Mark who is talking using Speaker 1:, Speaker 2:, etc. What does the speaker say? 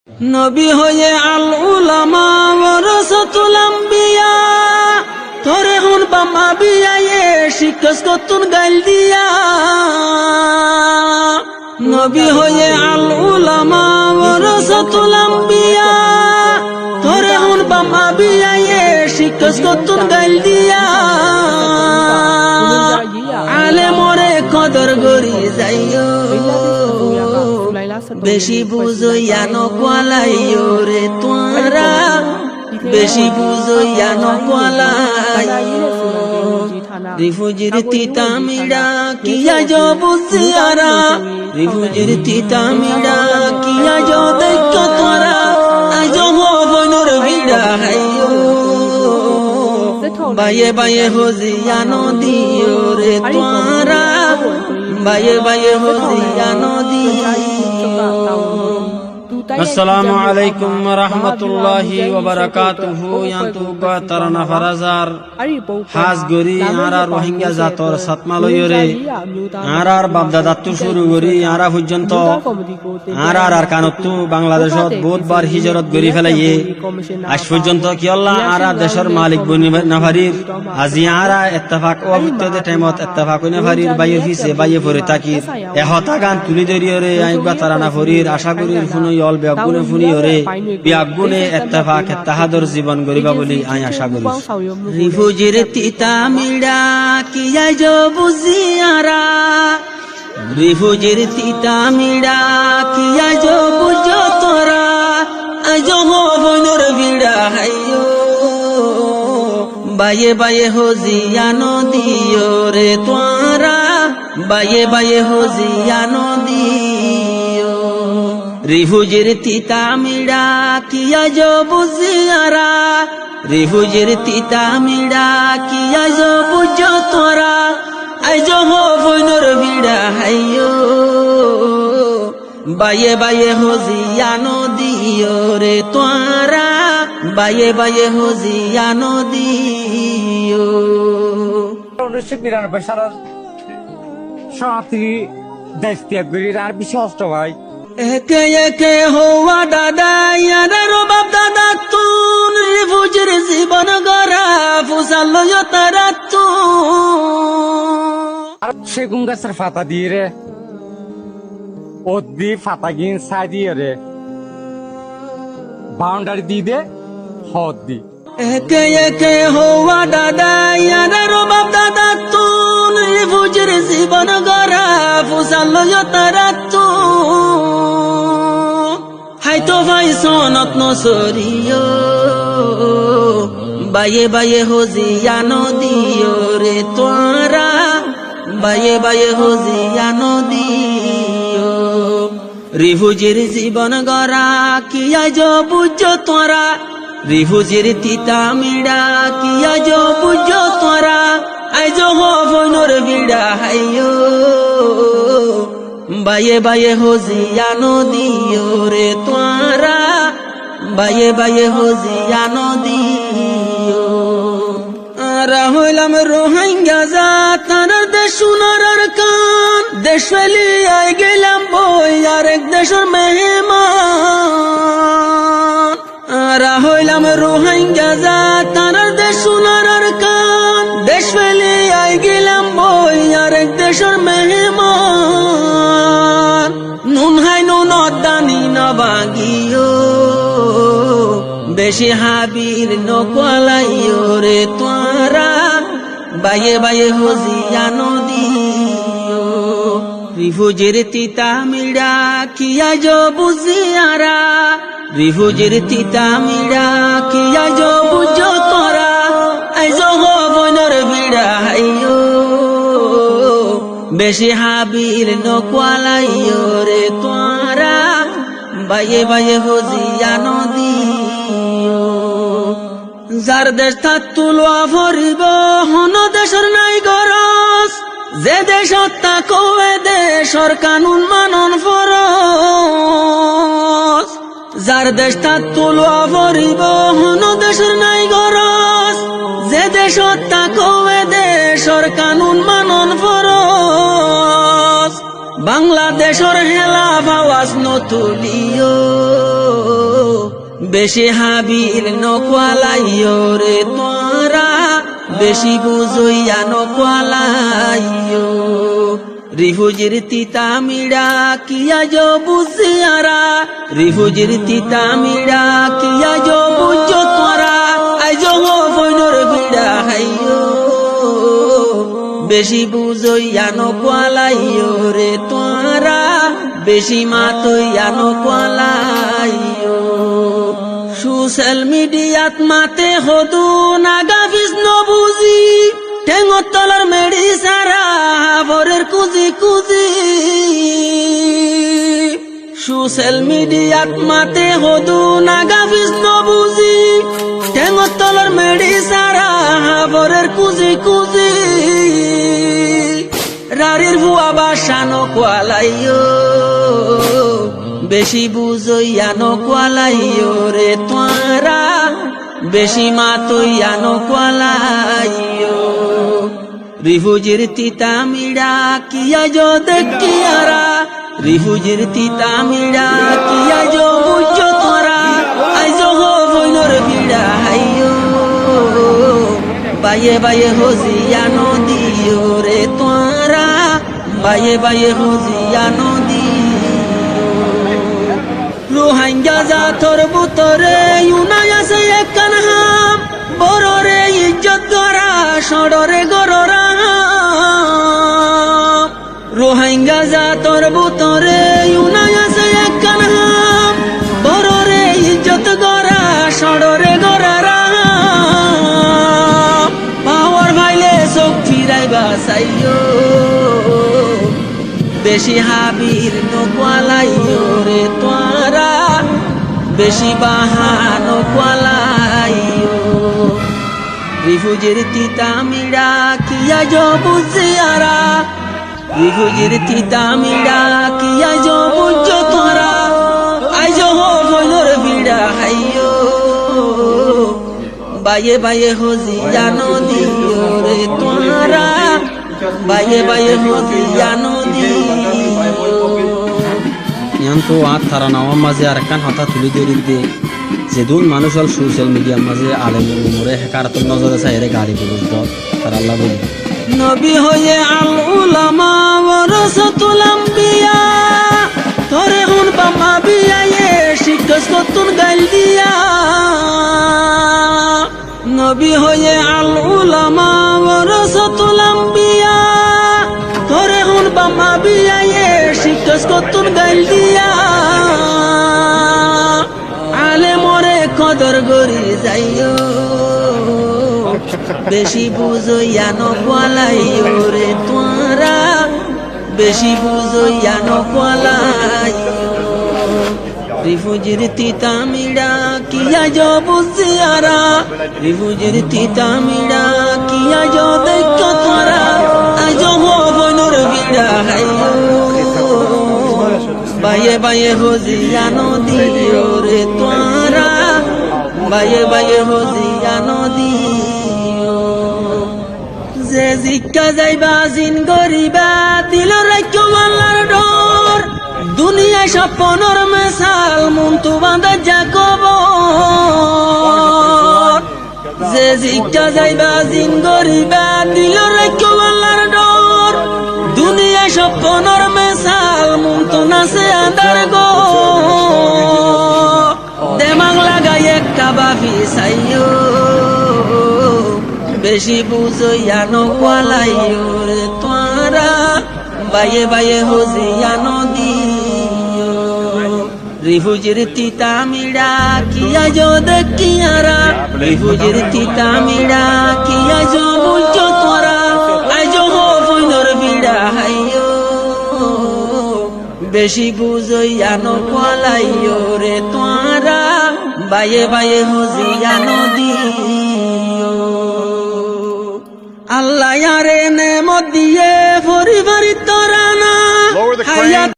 Speaker 1: নবী হয়ে আল উলামা ওয়ারাসাতুল আম্বিয়া তোরে হুন বাম্মা বিয়ায়ে শিকস কতুন গাইল দিয়া নবী হয়ে আল উলামা ওয়ারাসাতুল আম্বিয়া তোরে হুন বাম্মা বিয়ায়ে শিকস কতুন গাইল দিয়া আলে মোরে কদর গরি যাইও বেশি বুঝইয়া নকলাইও রে তোরা বেশি বুঝইয়া নকলাইও রিফুজির তিতামিড়া কিয়া যো বুঝিয়ারা রিফুজির তিতামিড়া কিয়া যো দেখ তোরা আজ হবনর ভিড়া হাইও বায়ে বায়ে হজিয়া নদিও রে তোরা বায়ে বায়ে হজিয়া নদিও।
Speaker 2: আসসালামু আলাইকুম ওয়া রাহমাতুল্লাহি ওয়া বারাকাতুহু ইয়ান্তু গাতারানা ফারাজার হাজ গরি আরা রোহিঙ্গা জাতর সাতমালয়রে আরার বাপদাদাত্তু শুরু করি আরা পর্যন্ত আর কানত্তু বাংলাদেশত বহুতবার হিজরত করি ফেলাইয়ে আজ পর্যন্ত কি আল্লাহ আরা দেশের মালিক বনি নাফারির আজি আরা ইত্তেফাক অবিত্যতে টাইমত ইত্তেফাক নাফারির বাইয়ে ফিসে বাইয়ে পড়ে তাকি এহতা গান তুলি ধরিয়রে আই গাতারানা ফরির আশা করি ফুনই অল বিয়াগুনে ফুনি হরে বিয়াগুনে ইত্তেফাক ইত্তেহাদর জীবন গরিবা বলি আই আশা করি
Speaker 1: রিফুজির তিতামিড়া কিয়া যো বুঝিয়ারা রিফুজির তিতামিড়া কিয়া যো বুঝো তোরা আজ হবনর ভিড়া হাইও বায়ে বায়ে হজিয়া নদিও রে তোরা বায়ে বায়ে হজিয়া নদিও রিফুজির তিতামিড়া কিয়া যো বুঝিয়ারা রিফুজির তিতামিড়া কিয়া যো বুঝো তোরা আজ হবনর ভিড়া হাইও বায়ে বায়ে হজিয়া নদিও রে তোরা বায়ে বায়ে হজিয়া নদিও।
Speaker 3: 1992 সালের 37 দেশ ত্যাগ করি আর বিশ্বাস তো ভাই
Speaker 1: একে একে হওয়া দাদা ইয়ারো বাপ দাদা তুন রিফুজির জীবন গড়া ফুসাল তারা
Speaker 3: আর সেগুন গাছের ফাতা দিয়ে রে ওদ দিয়ে ফাতা গিন ছাই দিয়ে রে বাউন্ডারি দিয়ে দে হদ দি
Speaker 1: একে একে হওয়া দাদা ইয়ারো বাপ দাদা তুন রিফুজির জীবন গড়া ফুসাল তারা হাইতো ভাই সনত নসরিও বায়ে বায়ে হজিয়া নদিও রে তোরা বায়ে বায়ে হজিয়া নদিও রিফুজির জীবন গড়া কিয়া যো বুঝো তোরা রিফুজির তিতামিড়া কিয়া যো বুঝো তোরা আজ হবনর ভিড়া হাইও বায়ে বায়ে হজিয়া নদিও রে তোরা বায়ে বায়ে হজিয়া নদিও আরা হইলাম রোহিঙ্গা জাতার দেশ উনার কান দেশ ফেলি আই গেলাম বই আরেক দেশের মেহমান আরা হইলাম রোহিঙ্গা জাতার দেশ উনার কান দেশ ফেলি আই গেলাম বই আরেক দেশের মেহমান নুন হাই নুন দানি না বাগিও বেশি হাবির নকলাইও রে তোরা বায়ে বায়ে হজিয়া নদিও রিফুজির তিতামিড়া কিয়া যো বুঝিয়ারা রিফুজির তিতামিড়া কিয়া যো বুঝো তোরা আজ হবনর ভিড়া হাইও বেশি হাবির নকলাইও রে তোরা বায়ে বায়ে হজিয়া নদিও যার দেশ তুলুয়া ভরিব হন দেশের নাই গরজ যে দেশত তাকোয়ে দেশর কানুন মানন ফরজ যার দেশ তুলুয়া ভরিব হন দেশের নাই গরজ যে দেশত তাকোয়ে দেশর কানুন মানন ফরজ বাংলাদেশের হেলা ভাওয়াজ নতুলিও বেশি হাবিল নকওয়ালাইও রে তোরা বেশি বুঝইয়া নকওয়ালাইও রিফুজির তিতা মিড়া কিয়া যো বুঝিয়ারা রিফুজির তিতা মিড়া কিয়া যো বুঝো তোরা আইজ ফইনর বিড়া হাইও বেশি বুঝইয়া নকওয়ালাইও রে তোরা বেশি মাতইয়া নকওয়ালাইও সোশ্যাল মিডিয়াত মাতে হদু নাগা বিষ্ণ বুঝি ঠেঙর তলার মেড়ি সারা ভরের কুজি কুজি সোশ্যাল মিডিয়াত মাতে হদু নাগা বিষ্ণ বুঝি ঠেঙর তলার মেড়ি সারা ভরের কুজি কুজি রারির ভুয়া বাসা নকওয়ালাইও বেশি বুঝইয়া নকওয়ালাইও রে তোরা বেশি মাতইয়া নকওয়ালাইও রিফুজির তিতা মিড়া কিয়া যো দেখিয়ারা রিফুজির তিতা মিড়া কিয়া যো বুঝো তোরা আইজ ফইনর বিড়া হাইও বায়ে বায়ে হজিয়া নদীও রে তোরা বায়ে বায়ে হজিয়া নদী রোহিঙ্গা জাতর বুতরে ইউনাই আছে একখান হাম বড়রে ইজ্জত গড়া সড়রে গড়রা রোহিঙ্গা জাতর বুতরে ইউনাই আছে একখান হাম বড়রে ইজ্জত গড়া সড়রে গড়রা পাওয়ার ভাইলে চোখ ফিরাইবা চাইও বেশি হাবির নকওয়ালাইও রে তোরা বেশি বাহা নকওয়ালাইও রিফুজির তিতা মিড়া কিয়া যো বুঝিয়ারা রিফুজির তিতা মিড়া কিয়া যো বুঝো তোরা আইজ ফইনর বিড়া হাইও বায়ে বায়ে হজিয়া নদীও রে তোরা বায়ে বায়ে হজিয়া নদী
Speaker 2: তো আর তারা নাওয়ার মাঝে আর একখান হতা তুলি ধরি দে যেদুন মানুষ হল সোশ্যাল মিডিয়ার মাঝে আলেম উমরে হেকারতন নজরে চাইরে গাড়ি বুঝ তার আল্লাহ বলি
Speaker 1: নবী হয়ে আল উলামা ওয়ারাসাতুল আম্বিয়া তোরে হুন বামা বিয়ায়ে শিক্ষস কতুন গাইল দিয়া নবী হয়ে আল উলামা ওয়ারাসাতুল আম্বিয়া তোরে হুন বামা বিয়ায়ে শিক্ষস কতুন গাইল দিয়া আলে মরে কদর গরি যাইও বেশি বুঝইয়া নকওয়ালাইও রে তোরা বেশি বুঝইয়া নকওয়ালাইও রিফুজির তিতা মিড়া কিয়া যো বুঝিয়ারা রিফুজির তিতা মিড়া কিয়া যো দেখো তোরা আজ ফইনর বিড়া হাইও বায়ে বায়ে হজিয়া নদীও রে তোরা বায়ে বায়ে হজিয়া নদী যে জিজ্ঞা যাইবা জিন গরিবা দিল রাজ্য মাল্লার ডর দুনিয়া স্বপ্নর মেশাল মন্তু বাঁধা যাকব যে জিজ্ঞা যাইবা জিন গরিবা দিল রাজ্য মাল্লার ডর দুনিয়া স্বপ্নর মেশাল মন্তু নাচে আদার গো দেমাগ লাগাই একটা বাফি চাইও বেশি বুঝইয়া নকওয়ালাইও রে তোরা বায়ে বায়ে হজিয়া নদীও রিফুজির তিতা মিড়া কিয়া যো দেখিয়ারা রিফুজির তিতা মিড়া কিয়া যো বুঝো তোরা আইজ ফইনর বিড়া হাইও বেশি বুঝইয়া নকওয়ালাইও রে তোরা বায়ে বায়ে হজিয়া নদীও আল্লাহ ইয়ারে নেমত দিয়ে পরিবারিত রানা